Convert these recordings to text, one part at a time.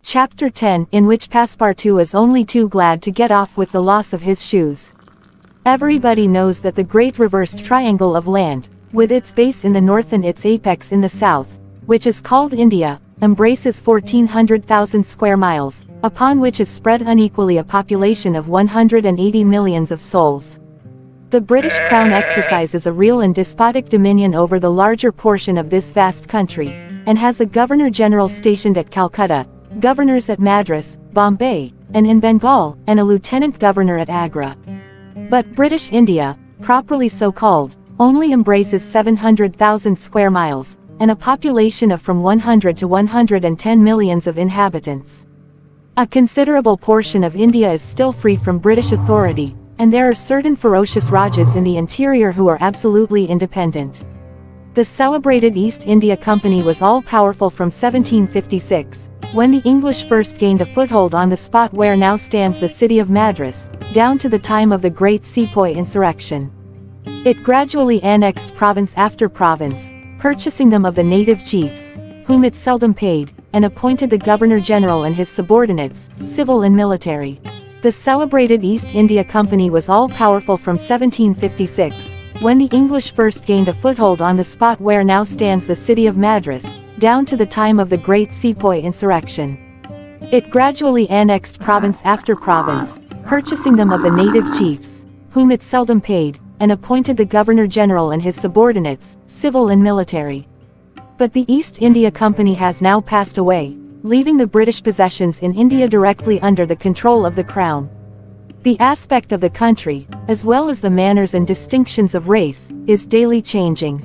Chapter 10, in which Passepartout is only too glad to get off with the loss of his shoes. Everybody knows that the great reversed triangle of land, with its base in the north and its apex in the south, which is called India, embraces 1,400,000 square miles, upon which is spread unequally a population of 180 millions of souls. The British Crown exercises a real and despotic dominion over the larger portion of this vast country, and has a Governor-General stationed at Calcutta, governors at Madras, Bombay, and in Bengal, and a Lieutenant Governor at Agra. But British India, properly so called, only embraces 700,000 square miles, and a population of from 100 to 110 millions of inhabitants. A considerable portion of India is still free from British authority, and there are certain ferocious Rajas in the interior who are absolutely independent. The celebrated East India Company was all-powerful from 1756, when the English first gained a foothold on the spot where now stands the city of Madras, down to the time of the Great Sepoy insurrection. It gradually annexed province after province, purchasing them of the native chiefs, whom it seldom paid, and appointed the Governor-General and his subordinates, civil and military. The celebrated East India Company was all-powerful from 1756, when the English first gained a foothold on the spot where now stands the city of Madras, down to the time of the Great Sepoy insurrection. It gradually annexed province after province, purchasing them of the native chiefs, whom it seldom paid, and appointed the Governor-General and his subordinates, civil and military. But the East India Company has now passed away, leaving the British possessions in India directly under the control of the Crown. The aspect of the country, as well as the manners and distinctions of race, is daily changing.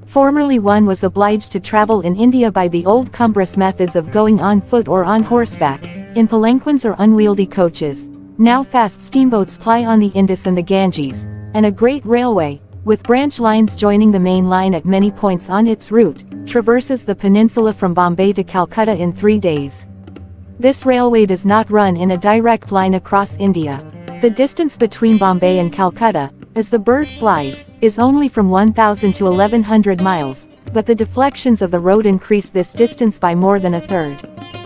Formerly one was obliged to travel in India by the old cumbrous methods of going on foot or on horseback, in palanquins or unwieldy coaches. Now fast steamboats ply on the Indus and the Ganges, and a great railway, with branch lines joining the main line at many points on its route, traverses the peninsula from Bombay to Calcutta in 3 days. This railway does not run in a direct line across India. The distance between Bombay and Calcutta, as the bird flies, is only from 1,000 to 1,100 miles, but the deflections of the road increase this distance by more than a third.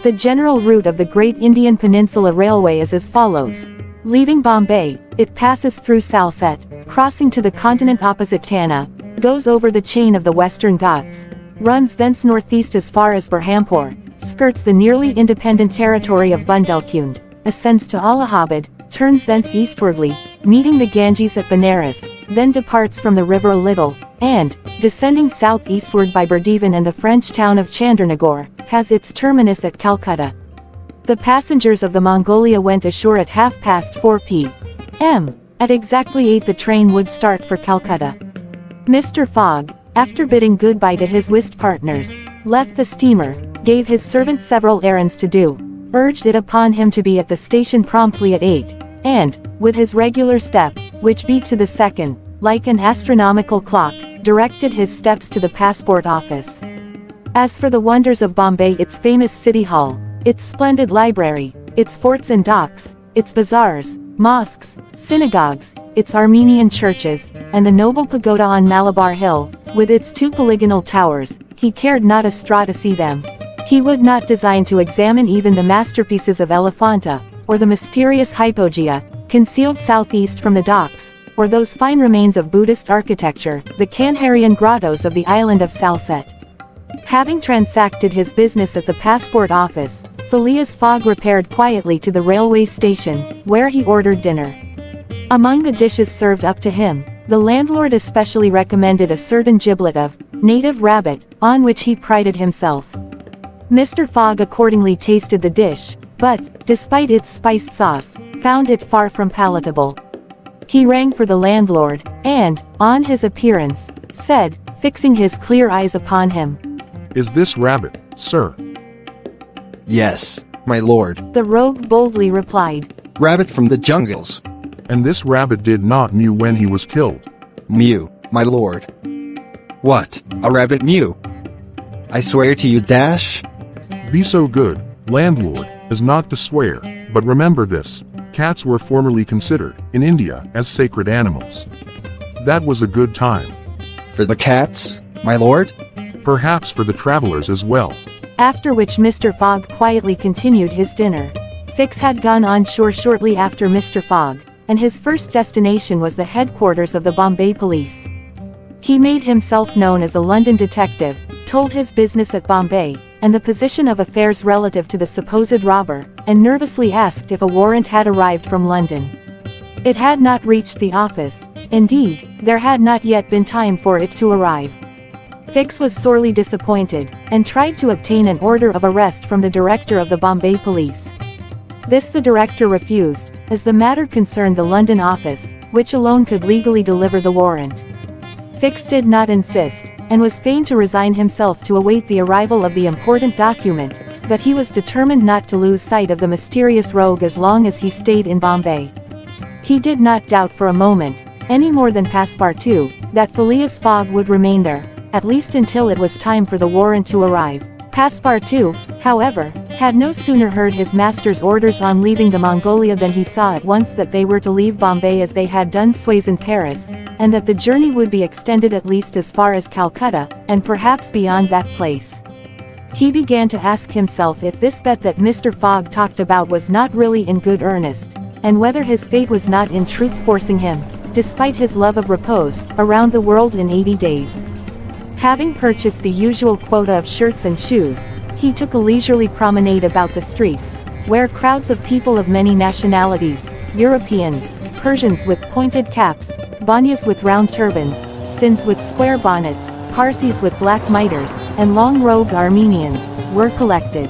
The general route of the Great Indian Peninsula Railway is as follows. Leaving Bombay, it passes through Salsette, crossing to the continent opposite Tana, goes over the chain of the Western Ghats, runs thence northeast as far as Berhampur, skirts the nearly independent territory of Bundelkhand, ascends to Allahabad, turns thence eastwardly, meeting the Ganges at Benares, then departs from the river a little, and, descending southeastward by Burdwan and the French town of Chandernagore, has its terminus at Calcutta. The passengers of the Mongolia went ashore at 4:30 p.m. At exactly 8 the train would start for Calcutta. Mr. Fogg, after bidding goodbye to his whist partners, left the steamer, gave his servant several errands to do, urged it upon him to be at the station promptly at 8, and, with his regular step, which beat to the second, like an astronomical clock, directed his steps to the passport office. As for the wonders of Bombay, its famous city hall, its splendid library, its forts and docks, its bazaars, mosques, synagogues, its Armenian churches, and the noble pagoda on Malabar Hill, with its 2 polygonal towers, he cared not a straw to see them. He would not design to examine even the masterpieces of Elephanta, or the mysterious hypogea, concealed southeast from the docks, or those fine remains of Buddhist architecture, the Kanharian grottos of the island of Salsette. Having transacted his business at the passport office, Phileas Fogg repaired quietly to the railway station, where he ordered dinner. Among the dishes served up to him, the landlord especially recommended a certain giblet of native rabbit, on which he prided himself. Mr. Fogg accordingly tasted the dish, but, despite its spiced sauce, found it far from palatable. He rang for the landlord, and, on his appearance, said, fixing his clear eyes upon him, "Is this rabbit, sir?" "Yes, my lord," the rogue boldly replied. "Rabbit from the jungles." "And this rabbit did not mew when he was killed?" "Mew, my lord." "What, a rabbit mew?" "I swear to you, dash." "Be so good, landlord, as not to swear, but remember this, cats were formerly considered, in India, as sacred animals. That was a good time." "For the cats, my lord?" "Perhaps for the travelers as well." After which Mr. Fogg quietly continued his dinner. Fix had gone on shore shortly after Mr. Fogg, and his first destination was the headquarters of the Bombay police. He made himself known as a London detective, told his business at Bombay, and the position of affairs relative to the supposed robber, and nervously asked if a warrant had arrived from London. It had not reached the office. Indeed, there had not yet been time for it to arrive. Fix was sorely disappointed, and tried to obtain an order of arrest from the director of the Bombay police. This the director refused, as the matter concerned the London office, which alone could legally deliver the warrant. Fix did not insist, and was fain to resign himself to await the arrival of the important document, but he was determined not to lose sight of the mysterious rogue as long as he stayed in Bombay. He did not doubt for a moment, any more than Passepartout, that Phileas Fogg would remain there, at least until it was time for the warrant to arrive. Passepartout, however, had no sooner heard his master's orders on leaving the Mongolia than he saw at once that they were to leave Bombay as they had done Suez in Paris, and that the journey would be extended at least as far as Calcutta, and perhaps beyond that place. He began to ask himself if this bet that Mr. Fogg talked about was not really in good earnest, and whether his fate was not in truth forcing him, despite his love of repose, around the world in 80 days. Having purchased the usual quota of shirts and shoes, he took a leisurely promenade about the streets, where crowds of people of many nationalities, Europeans, Persians with pointed caps, Banyas with round turbans, Sinds with square bonnets, Parsis with black mitres, and long-robed Armenians, were collected.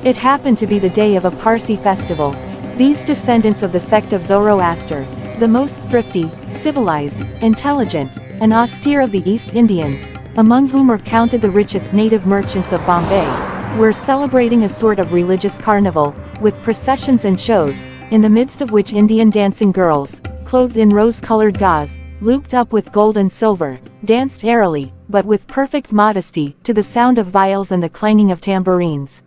It happened to be the day of a Parsi festival. These descendants of the sect of Zoroaster, the most thrifty, civilized, intelligent, and austere of the East Indians, among whom are counted the richest native merchants of Bombay, were celebrating a sort of religious carnival, with processions and shows, in the midst of which Indian dancing girls, clothed in rose-colored gauze, looped up with gold and silver, danced airily, but with perfect modesty, to the sound of viols and the clanging of tambourines.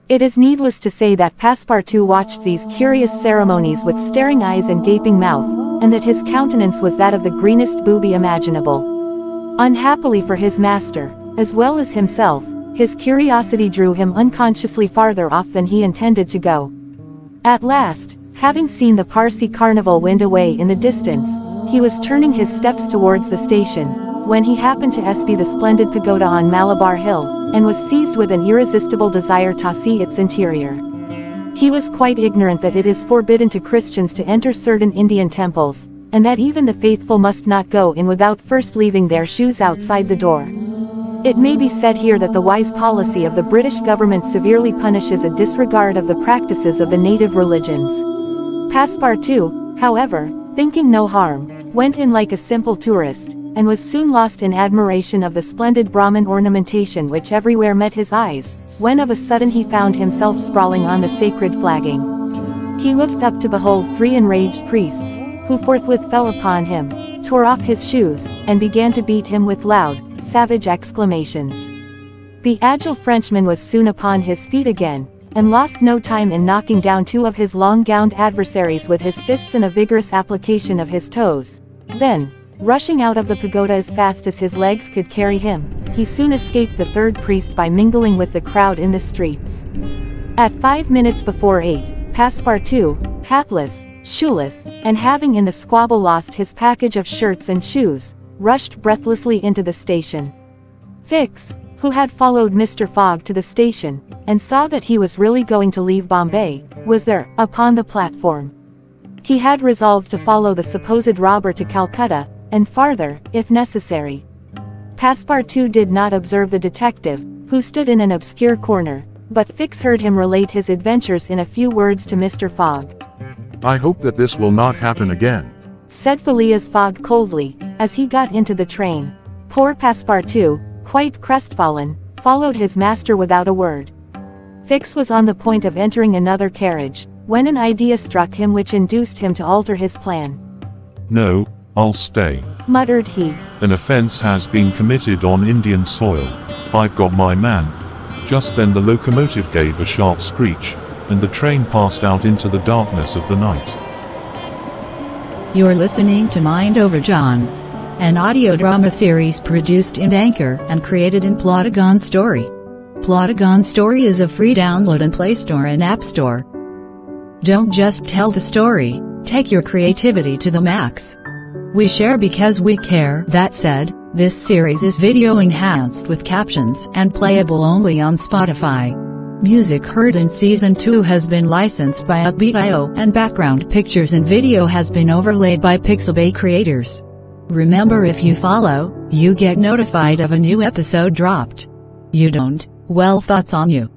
It is needless to say that Passepartout watched these curious ceremonies with staring eyes and gaping mouth, and that his countenance was that of the greenest booby imaginable. Unhappily for his master, as well as himself, his curiosity drew him unconsciously farther off than he intended to go. At last, having seen the Parsi carnival wind away in the distance, he was turning his steps towards the station, when he happened to espy the splendid pagoda on Malabar Hill, and was seized with an irresistible desire to see its interior. He was quite ignorant that it is forbidden to Christians to enter certain Indian temples, and that even the faithful must not go in without first leaving their shoes outside the door. It may be said here that the wise policy of the British government severely punishes a disregard of the practices of the native religions. Passepartout, however, thinking no harm, went in like a simple tourist, and was soon lost in admiration of the splendid Brahmin ornamentation which everywhere met his eyes, when of a sudden he found himself sprawling on the sacred flagging. He looked up to behold 3 enraged priests, who forthwith fell upon him, tore off his shoes, and began to beat him with loud, savage exclamations. The agile Frenchman was soon upon his feet again, and lost no time in knocking down 2 of his long-gowned adversaries with his fists and a vigorous application of his toes. Then, rushing out of the pagoda as fast as his legs could carry him, he soon escaped the 3rd priest by mingling with the crowd in the streets. At 5 minutes before 8, Passepartout, hatless, shoeless, and having in the squabble lost his package of shirts and shoes, rushed breathlessly into the station. Fix, who had followed Mr. Fogg to the station, and saw that he was really going to leave Bombay, was there, upon the platform. He had resolved to follow the supposed robber to Calcutta, and farther, if necessary. Passepartout did not observe the detective, who stood in an obscure corner, but Fix heard him relate his adventures in a few words to Mr. Fogg. I hope that this will not happen again, said Phileas Fogg coldly, as he got into the train. Poor Passepartout, quite crestfallen, followed his master without a word. Fix was on the point of entering another carriage, when an idea struck him which induced him to alter his plan. No, I'll stay, muttered he. An offense has been committed on Indian soil. I've got my man. Just then the locomotive gave a sharp screech, and the train passed out into the darkness of the night. You're listening to Mind Over John, an audio drama series produced in Anchor and created in Plotagon Story. Plotagon Story is a free download in Play Store and App Store. Don't just tell the story, take your creativity to the max. We share because we care. That said, this series is video enhanced with captions and playable only on Spotify. Music heard in Season 2 has been licensed by Upbeat.io, and background pictures and video has been overlaid by Pixabay creators. Remember, if you follow, you get notified of a new episode dropped. You don't, well, thoughts on you.